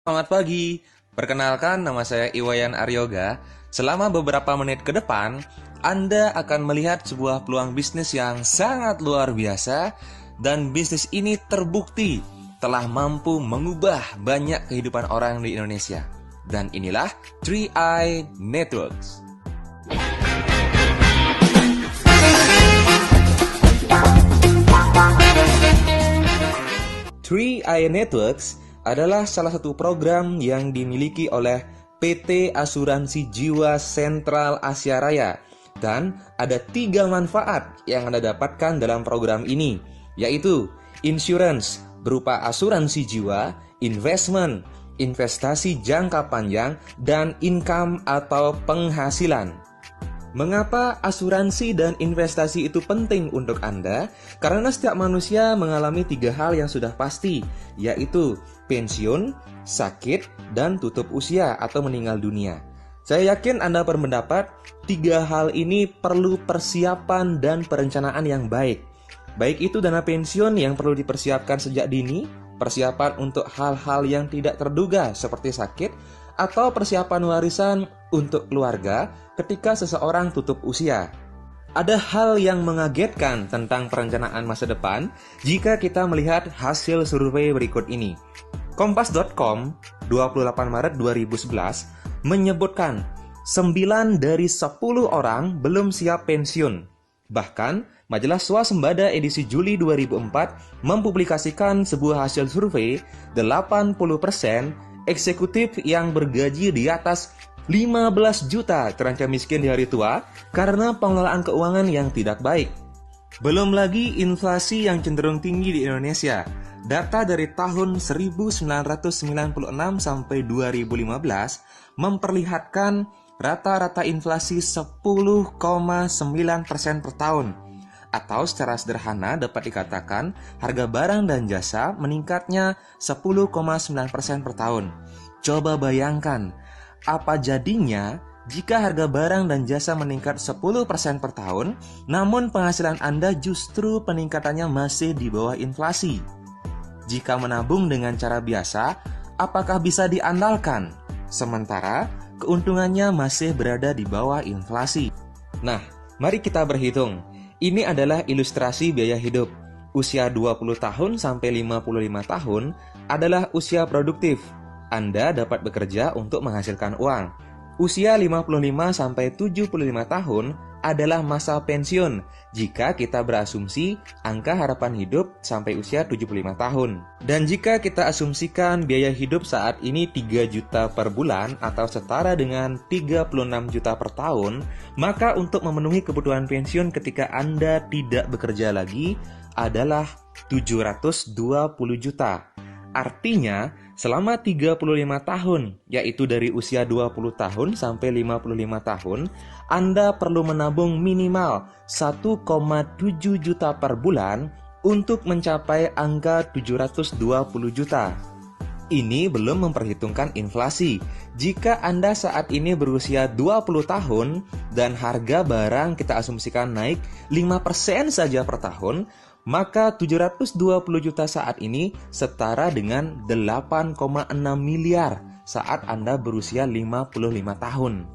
Selamat pagi, perkenalkan nama saya Iwayan Aryoga. Selama beberapa menit ke depan, Anda akan melihat sebuah peluang bisnis yang sangat luar biasa. Dan bisnis ini terbukti telah mampu mengubah banyak kehidupan orang di Indonesia. Dan inilah 3i Networks. 3i Networks adalah salah satu program yang dimiliki oleh PT Asuransi Jiwa Sentral Asia Raya. Dan ada 3 manfaat yang Anda dapatkan dalam program ini, yaitu insurance berupa asuransi jiwa, investment, investasi jangka panjang, dan income atau penghasilan. Mengapa asuransi dan investasi itu penting untuk Anda? Karena setiap manusia mengalami 3 hal yang sudah pasti, yaitu pensiun, sakit, dan tutup usia atau meninggal dunia. Saya yakin Anda berpendapat 3 hal ini perlu persiapan dan perencanaan yang baik. Baik itu dana pensiun yang perlu dipersiapkan sejak dini, persiapan untuk hal-hal yang tidak terduga seperti sakit, atau persiapan warisan untuk keluarga ketika seseorang tutup usia. Ada hal yang mengagetkan tentang perencanaan masa depan jika kita melihat hasil survei berikut ini. Kompas.com 28 Maret 2011 menyebutkan 9 dari 10 orang belum siap pensiun. Bahkan, Majalah Swasembada edisi Juli 2004 mempublikasikan sebuah hasil survei 80% eksekutif yang bergaji di atas 15 juta terancam miskin di hari tua karena pengelolaan keuangan yang tidak baik. Belum lagi inflasi yang cenderung tinggi di Indonesia. Data dari tahun 1996 sampai 2015 memperlihatkan rata-rata inflasi 10,9% per tahun. Atau secara sederhana dapat dikatakan harga barang dan jasa meningkatnya 10,9% per tahun. Coba bayangkan, apa jadinya jika harga barang dan jasa meningkat 10% per tahun, namun penghasilan Anda justru peningkatannya masih di bawah inflasi? Jika menabung dengan cara biasa, apakah bisa diandalkan? Sementara keuntungannya masih berada di bawah inflasi. Nah, mari kita berhitung. Ini adalah ilustrasi biaya hidup. Usia 20 tahun sampai 55 tahun adalah usia produktif. Anda dapat bekerja untuk menghasilkan uang. Usia 55 sampai 75 tahun adalah masa pensiun jika kita berasumsi angka harapan hidup sampai usia 75 tahun. Dan jika kita asumsikan biaya hidup saat ini 3 juta per bulan atau setara dengan 36 juta per tahun, maka untuk memenuhi kebutuhan pensiun ketika Anda tidak bekerja lagi adalah 720 juta. Artinya, selama 35 tahun, yaitu dari usia 20 tahun sampai 55 tahun, Anda perlu menabung minimal 1,7 juta per bulan untuk mencapai angka 720 juta. Ini belum memperhitungkan inflasi. Jika Anda saat ini berusia 20 tahun dan harga barang kita asumsikan naik 5% saja per tahun, maka 720 juta saat ini setara dengan 8,6 miliar saat Anda berusia 55 tahun.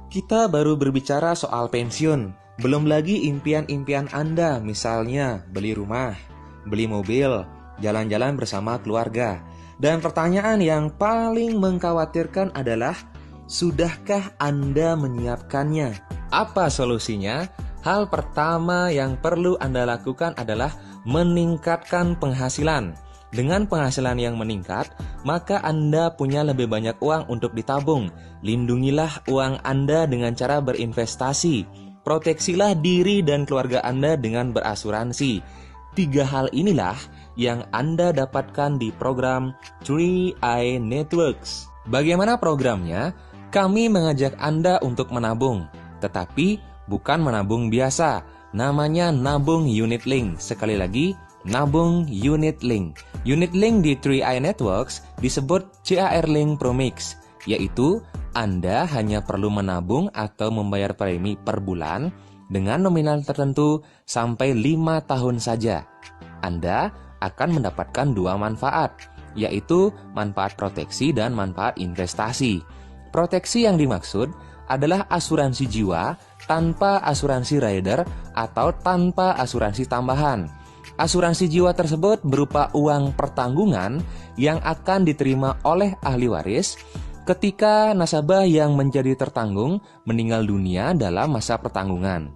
Kita baru berbicara soal pensiun, belum lagi impian-impian Anda, misalnya beli rumah, beli mobil, jalan-jalan bersama keluarga. Dan pertanyaan yang paling mengkhawatirkan adalah, sudahkah Anda menyiapkannya? Apa solusinya? Hal pertama yang perlu Anda lakukan adalah meningkatkan penghasilan. Dengan penghasilan yang meningkat, maka Anda punya lebih banyak uang untuk ditabung. Lindungilah uang Anda dengan cara berinvestasi. Proteksilah diri dan keluarga Anda dengan berasuransi. 3 hal inilah yang Anda dapatkan di program 3i Networks. Bagaimana programnya? Kami mengajak Anda untuk menabung, tetapi bukan menabung biasa, namanya nabung unit link. Sekali lagi, nabung unit link. Unit link di 3i Networks disebut CAR Link Promix, yaitu Anda hanya perlu menabung atau membayar premi per bulan dengan nominal tertentu sampai 5 tahun saja. Anda akan mendapatkan 2 manfaat. yaitu manfaat proteksi dan manfaat investasi. Proteksi yang dimaksud adalah asuransi jiwa tanpa asuransi rider atau tanpa asuransi tambahan. Asuransi jiwa tersebut berupa uang pertanggungan yang akan diterima oleh ahli waris ketika nasabah yang menjadi tertanggung meninggal dunia dalam masa pertanggungan.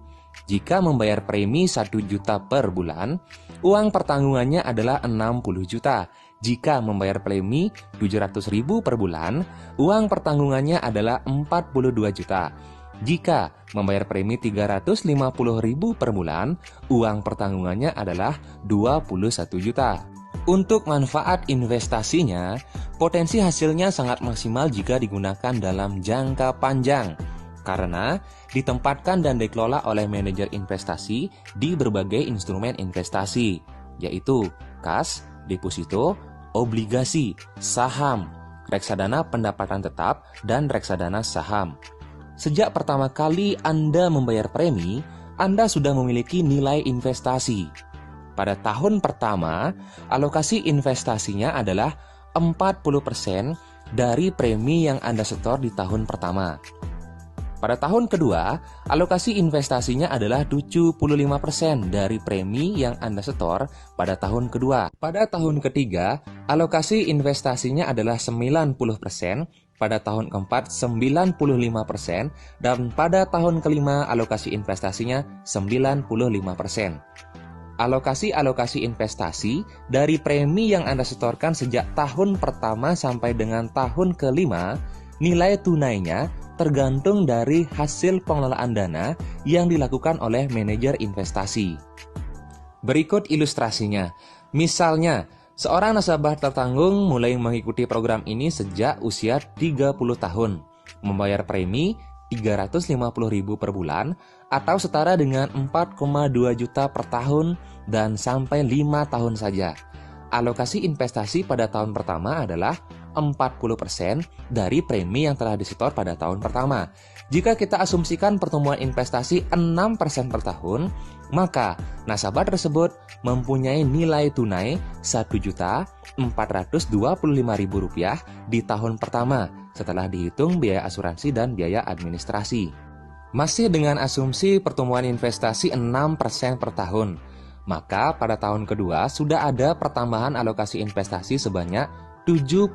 Jika membayar premi 1 juta per bulan, uang pertanggungannya adalah 60 juta. Jika membayar premi 700.000 per bulan, uang pertanggungannya adalah 42 juta. Jika membayar premi 350.000 per bulan, uang pertanggungannya adalah 21 juta. Untuk manfaat investasinya, potensi hasilnya sangat maksimal jika digunakan dalam jangka panjang, karena ditempatkan dan dikelola oleh manajer investasi di berbagai instrumen investasi, yaitu kas, deposito, obligasi, saham, reksadana pendapatan tetap, dan reksadana saham. Sejak pertama kali Anda membayar premi, Anda sudah memiliki nilai investasi. Pada tahun pertama, alokasi investasinya adalah 40% dari premi yang Anda setor di tahun pertama. Pada tahun kedua, alokasi investasinya adalah 75% dari premi yang Anda setor pada tahun kedua. Pada tahun ketiga, alokasi investasinya adalah 90%, pada tahun keempat 95%, dan pada tahun kelima alokasi investasinya 95%. Alokasi investasi dari premi yang Anda setorkan sejak tahun pertama sampai dengan tahun kelima, nilai tunainya tergantung dari hasil pengelolaan dana yang dilakukan oleh manajer investasi. Berikut ilustrasinya. Misalnya, seorang nasabah tertanggung mulai mengikuti program ini sejak usia 30 tahun, membayar premi 350.000 per bulan atau setara dengan 4,2 juta per tahun dan sampai 5 tahun saja. Alokasi investasi pada tahun pertama adalah 40% dari premi yang telah disetor pada tahun pertama. Jika kita asumsikan pertumbuhan investasi 6% per tahun, maka nasabah tersebut mempunyai nilai tunai Rp1.425.000 di tahun pertama setelah dihitung biaya asuransi dan biaya administrasi. Masih dengan asumsi pertumbuhan investasi 6% per tahun, maka pada tahun kedua sudah ada pertambahan alokasi investasi sebanyak 75%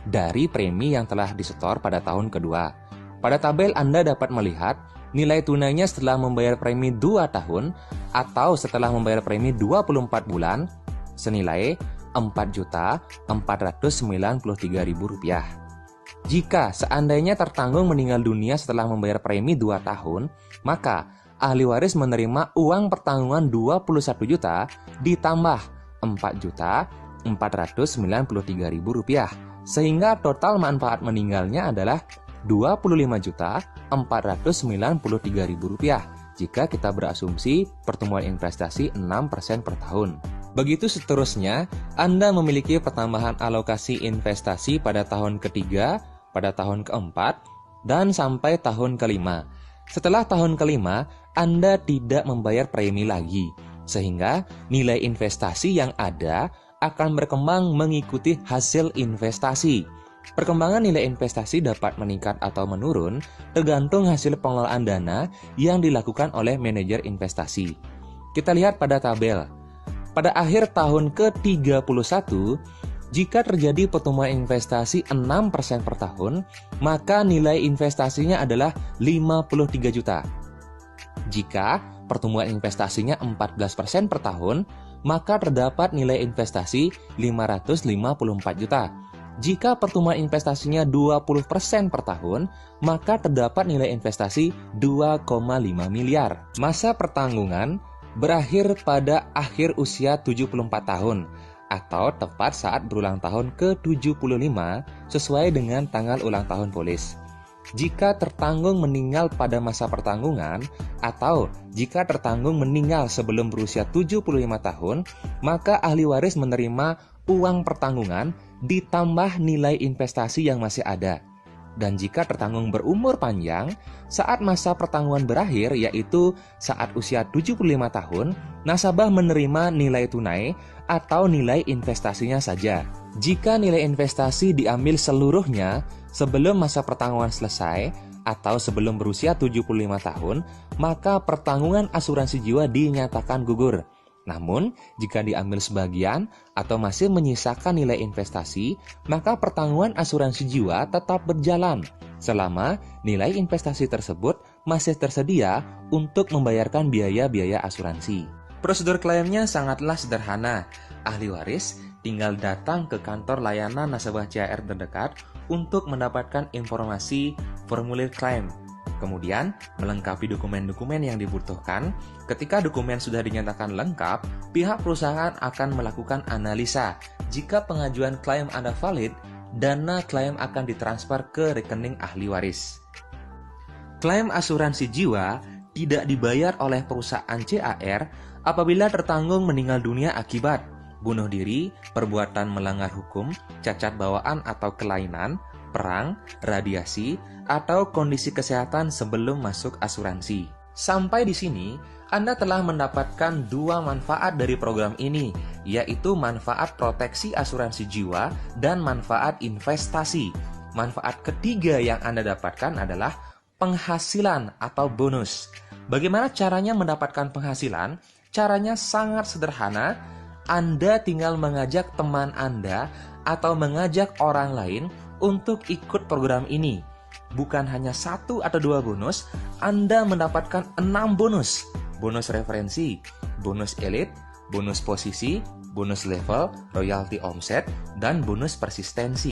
dari premi yang telah disetor pada tahun kedua. Pada tabel Anda dapat melihat nilai tunainya setelah membayar premi 2 tahun atau setelah membayar premi 24 bulan senilai Rp4.493.000. Jika seandainya tertanggung meninggal dunia setelah membayar premi 2 tahun, maka ahli waris menerima uang pertanggungan 21 juta ditambah Rp4.493.000, sehingga total manfaat meninggalnya adalah Rp25.493.000 jika kita berasumsi pertumbuhan investasi 6% per tahun. Begitu seterusnya, Anda memiliki pertambahan alokasi investasi pada tahun ketiga, pada tahun keempat, dan sampai tahun kelima. Setelah tahun kelima, Anda tidak membayar premi lagi, sehingga nilai investasi yang ada akan berkembang mengikuti hasil investasi. Perkembangan nilai investasi dapat meningkat atau menurun tergantung hasil pengelolaan dana yang dilakukan oleh manajer investasi. Kita lihat pada tabel. Pada akhir tahun ke-31, jika terjadi pertumbuhan investasi 6% per tahun, maka nilai investasinya adalah 53 juta. Jika pertumbuhan investasinya 14% per tahun, maka terdapat nilai investasi 554 juta. Jika pertumbuhan investasinya 20% per tahun, maka terdapat nilai investasi 2,5 miliar. Masa pertanggungan berakhir pada akhir usia 74 tahun atau tepat saat berulang tahun ke-75 sesuai dengan tanggal ulang tahun polis. Jika tertanggung meninggal pada masa pertanggungan atau jika tertanggung meninggal sebelum berusia 75 tahun, maka ahli waris menerima uang pertanggungan ditambah nilai investasi yang masih ada. Dan jika tertanggung berumur panjang, saat masa pertanggungan berakhir, yaitu saat usia 75 tahun, nasabah menerima nilai tunai atau nilai investasinya saja. Jika nilai investasi diambil seluruhnya sebelum masa pertanggungan selesai atau sebelum berusia 75 tahun, maka pertanggungan asuransi jiwa dinyatakan gugur. Namun, jika diambil sebagian atau masih menyisakan nilai investasi, maka pertanggungan asuransi jiwa tetap berjalan selama nilai investasi tersebut masih tersedia untuk membayarkan biaya-biaya asuransi. Prosedur klaimnya sangatlah sederhana. Ahli waris tinggal datang ke kantor layanan nasabah CHR terdekat untuk mendapatkan informasi formulir klaim. Kemudian, melengkapi dokumen-dokumen yang dibutuhkan. Ketika dokumen sudah dinyatakan lengkap, pihak perusahaan akan melakukan analisa. Jika pengajuan klaim Anda valid, dana klaim akan ditransfer ke rekening ahli waris. Klaim asuransi jiwa tidak dibayar oleh perusahaan CHR apabila tertanggung meninggal dunia akibat bunuh diri, perbuatan melanggar hukum, cacat bawaan atau kelainan, perang, radiasi, atau kondisi kesehatan sebelum masuk asuransi. Sampai di sini, Anda telah mendapatkan dua manfaat dari program ini, yaitu manfaat proteksi asuransi jiwa dan manfaat investasi. Manfaat ketiga yang Anda dapatkan adalah penghasilan atau bonus. Bagaimana caranya mendapatkan penghasilan? Caranya sangat sederhana. Anda tinggal mengajak teman Anda atau mengajak orang lain untuk ikut program ini. Bukan hanya 1 atau 2 bonus, Anda mendapatkan 6 bonus. Bonus referensi, bonus elite, bonus posisi, bonus level, royalti omset, dan bonus persistensi.